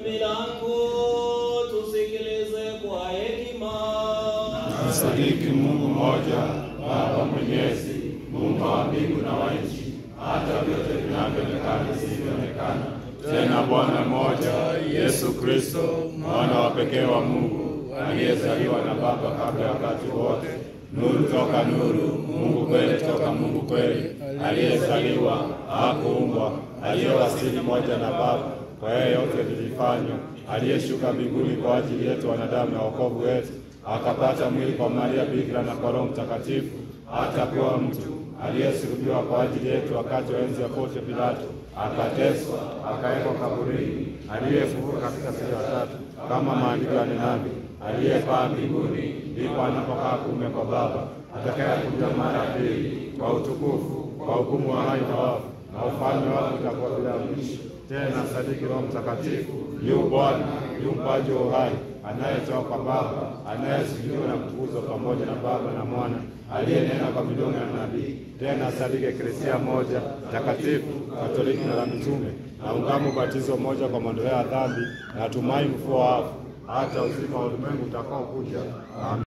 Milango tusikilize kwa hekima. Nasadiki Mungu mmoja, Baba Mwenyezi, Muumba wa mbingu na wa nchi, hata vyote vinavyoonekana visivyoonekana. Tena Bwana mmoja, Yesu Kristo, mwana wa pekee wa Mungu, aliyezaliwa na Baba kabla ya wakati wote, nuru toka nuru, Mungu kweli toka Mungu kweli, aliyezaliwa, hakuumbwa, aliyewasili moja na Baba, kwa yeye yote vilifanywa, aliyeshuka mbinguni kwa ajili yetu wanadamu na wokovu wetu, akapata mwili kwa Maria Bikira na kwa Roho Mtakatifu, akapewa mtu, aliyesulubiwa kwa ajili yetu wakati wa enzi ya Poncio Pilato, akateswa, akawekwa kaburini, aliyefufuka katika siku ya tatu kama maandiko yanenavyo, aliyepaa mbinguni, ndipo anapokaa kuume kwa Baba, atakayekuja mara ya pili kwa utukufu, kwa hukumu wa hai na wafu, na ufalme wake utakuwa bila mwisho. Tena sadiki Roho Mtakatifu, yu Bwana, yu mpaji wa uhai, anayetoka kwa Baba, anayesifiwa na kutukuzwa pamoja na Baba na Mwana, aliyenena kwa midomo ya nabii. Tena sadiki Eklesia moja takatifu, Katoliki na la mitume, na ungamo ubatizo moja kwa maondoleo ya dhambi, na tumaini ufufuo wa wafu, hata uzima wa ulimwengu utakaokuja. Amen.